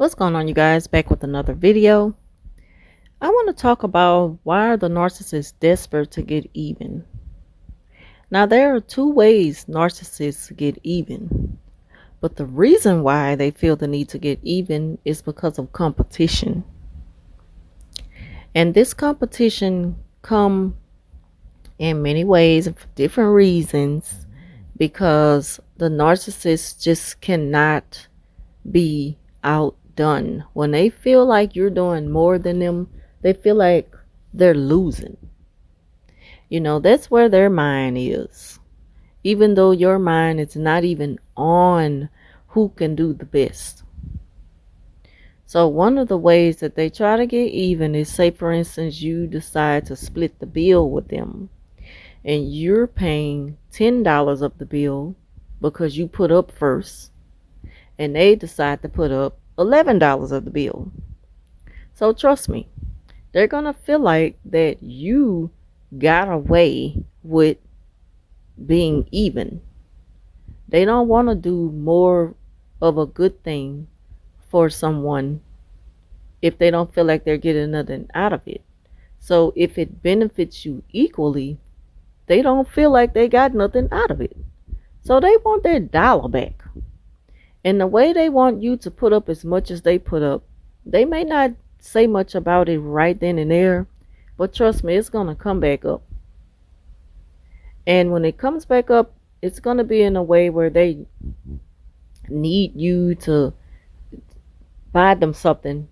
What's going on, you guys? Back with another video. I want to talk about why are the narcissists desperate to get even. Now, there are two ways narcissists get even, but the reason why they feel the need to get even is because of competition. And this competition come in many ways and for different reasons, because the narcissists just cannot be outdone. When they feel like you're doing more than them, they feel like they're losing. That's where their mind is. Even though your mind is not even on who can do the best. So one of the ways that they try to get even is, say for instance, you decide to split the bill with them and you're paying $10 of the bill because you put up first, and they decide to put up $11 of the bill. So trust me, they're going to feel like that you got away with being even. They don't want to do more of a good thing for someone if they don't feel like they're getting nothing out of it. So if it benefits you equally, they don't feel like they got nothing out of it. So they want their dollar back. And the way they want you to put up as much as they put up, they may not say much about it right then and there, but trust me, it's going to come back up. And when it comes back up, it's going to be in a way where they need you to buy them something.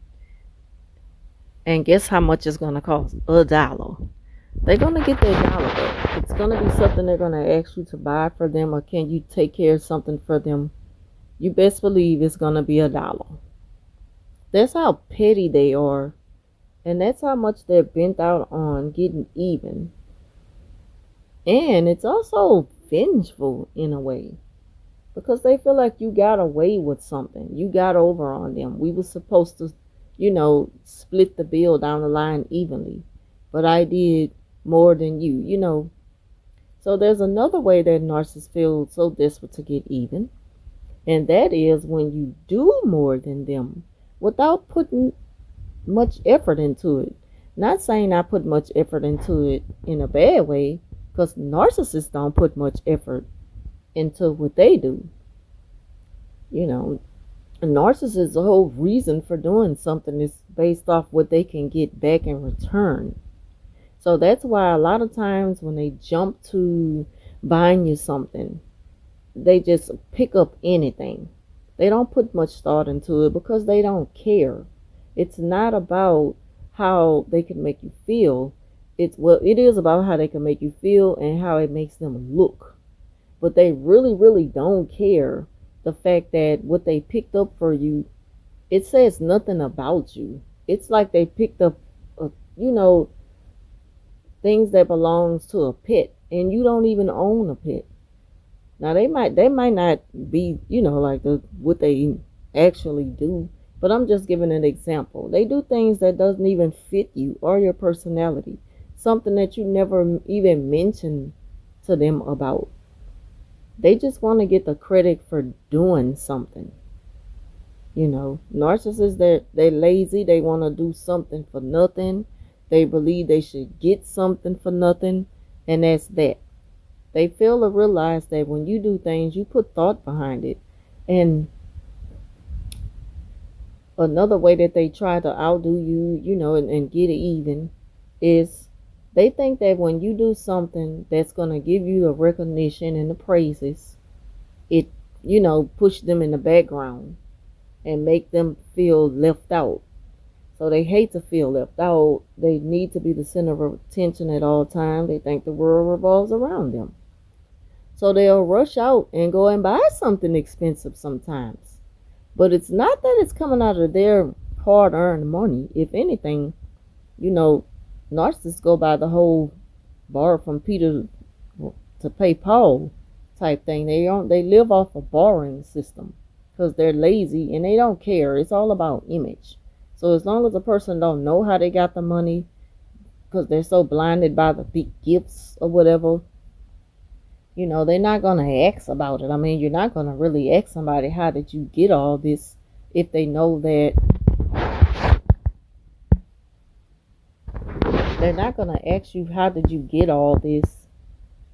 And guess how much it's going to cost? $1. They're going to get their dollar back. It's going to be something they're going to ask you to buy for them, or can you take care of something for them? You best believe it's going to be $1. That's how petty they are. And that's how much they're bent out on getting even. And it's also vengeful in a way, because they feel like you got away with something. You got over on them. We were supposed to, split the bill down the line evenly, but I did more than you. So there's another way that narcissists feel so desperate to get even, and that is when you do more than them without putting much effort into it. Not saying I put much effort into it in a bad way, because narcissists don't put much effort into what they do. A narcissist's whole reason for doing something is based off what they can get back in return. So that's why a lot of times when they jump to buying you something, they just pick up anything. They don't put much thought into it because they don't care. It's not about how they can make you feel. It is about how they can make you feel and how it makes them look. But they really, really don't care the fact that what they picked up for you, it says nothing about you. It's like they picked up, things that belongs to a pet, and you don't even own a pet. Now they might not be, like what they actually do, but I'm just giving an example. They do things that doesn't even fit you or your personality. Something that you never even mentioned to them about. They just want to get the credit for doing something. Narcissists, they're lazy. They want to do something for nothing. They believe they should get something for nothing, and that's that. They fail to realize that when you do things, you put thought behind it. And another way that they try to outdo you, and get even is they think that when you do something that's going to give you the recognition and the praises, it, push them in the background and make them feel left out. So they hate to feel left out. They need to be the center of attention at all times. They think the world revolves around them. So they'll rush out and go and buy something expensive sometimes. But it's not that it's coming out of their hard-earned money. If anything, narcissists go by the whole borrow from Peter to pay Paul type thing. They live off a borrowing system because they're lazy and they don't care. It's all about image. So as long as a person don't know how they got the money, because they're so blinded by the big gifts or whatever, they're not going to ask about it. I mean, you're not going to really ask somebody, how did you get all this, if they know that they're not going to ask you, how did you get all this?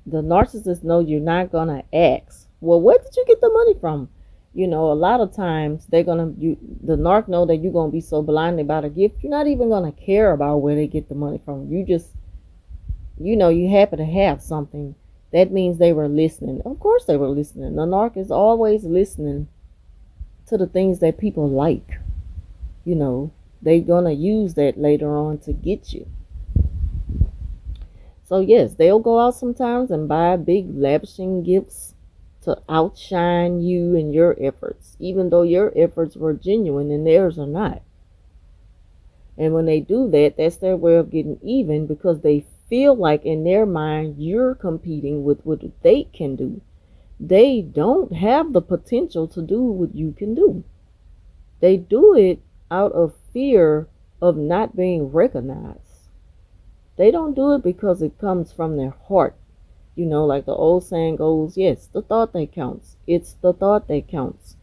The narcissist know you're not going to ask, well, where did you get the money from? A lot of times the narc know that you're going to be so blinded by the gift, you're not even going to care about where they get the money from. You just, you happen to have something. That means they were listening. Of course they were listening. The narc is always listening to the things that people like. They're going to use that later on to get you. So yes, they'll go out sometimes and buy big lavishing gifts to outshine you and your efforts, even though your efforts were genuine and theirs are not. And when they do that, that's their way of getting even, because they feel like in their mind you're competing with what they can do. They don't have the potential to do what you can do. They do it out of fear of not being recognized. They don't do it because it comes from their heart. Like the old saying goes, yes, the thought that counts. It's the thought that counts.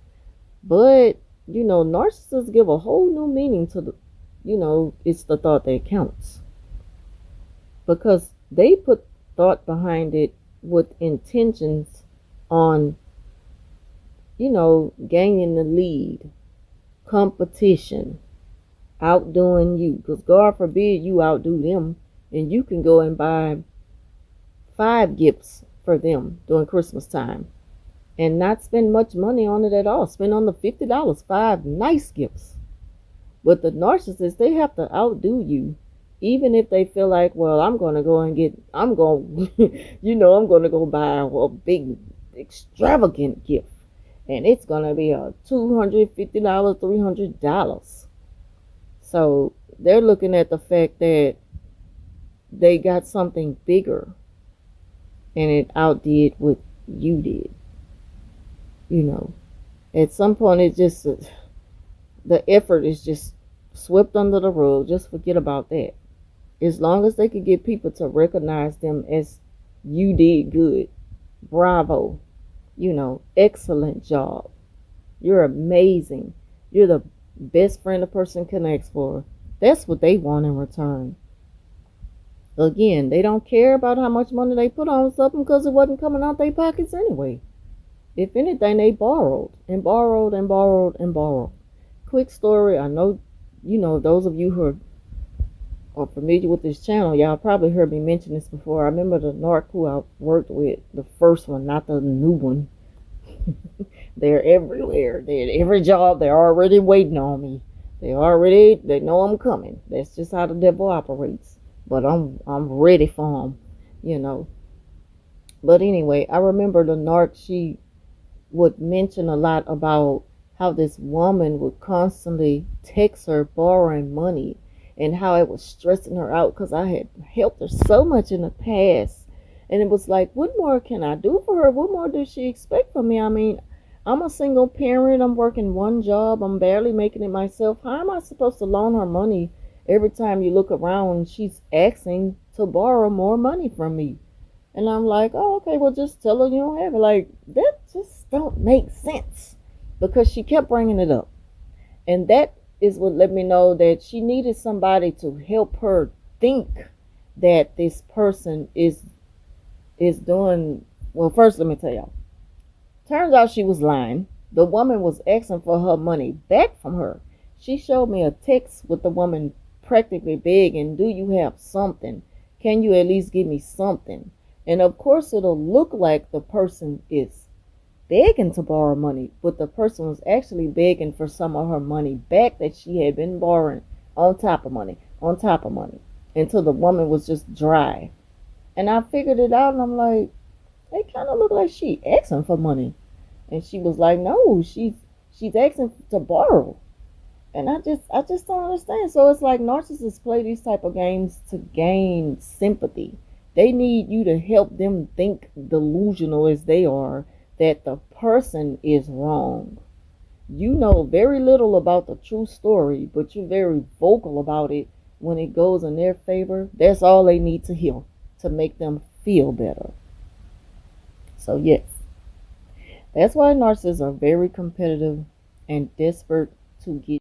But, narcissists give a whole new meaning to it's the thought that counts. Because they put thought behind it with intentions on, gaining the lead, competition, outdoing you. Because God forbid you outdo them, and you can go and buy 5 gifts for them during Christmas time and not spend much money on it at all. Spend on the $50, 5 nice gifts. But the narcissists, they have to outdo you, even if they feel like, well, I'm going to go buy a big extravagant gift, and it's going to be a $250, $300. So they're looking at the fact that they got something bigger and it outdid what you did. At some point, it's just the effort is just swept under the rug. Just forget about that. As long as they could get people to recognize them as, you did good, bravo, excellent job, you're amazing, you're the best friend a person can ask for. That's what they want in return. Again, they don't care about how much money they put on something, because it wasn't coming out their pockets anyway. If anything, they borrowed and borrowed and borrowed and borrowed. Quick story. I know, those of you who are familiar with this channel, y'all probably heard me mention this before. I remember the narc who I worked with, the first one, not the new one. They're everywhere. They're at every job. They're already waiting on me. They know I'm coming. That's just how the devil operates. But I'm ready for them, But anyway, I remember the narc, she would mention a lot about how this woman would constantly text her borrowing money, and how it was stressing her out, because I had helped her so much in the past. And it was like, what more can I do for her? What more does she expect from me? I mean, I'm a single parent. I'm working one job. I'm barely making it myself. How am I supposed to loan her money every time you look around? She's asking to borrow more money from me. And I'm like, oh, okay, well, just tell her you don't have it. Like, that just don't make sense, because she kept bringing it up. And that is what let me know that she needed somebody to help her think that this person is doing, well, first let me tell y'all. Turns out she was lying. The woman was asking for her money back from her. She showed me a text with the woman practically begging, do you have something? Can you at least give me something? And of course it'll look like the person is begging to borrow money, but the person was actually begging for some of her money back that she had been borrowing, on top of money, until the woman was just dry. And I figured it out, and I'm like, it kind of looked like she asking for money. And she was like, no, she's asking to borrow. And I just don't understand. So it's like narcissists play these type of games to gain sympathy. They need you to help them think, delusional as they are, that the person is wrong. You know very little about the true story, but you're very vocal about it when it goes in their favor. That's all they need to hear to make them feel better. So yes, that's why narcissists are very competitive and desperate to get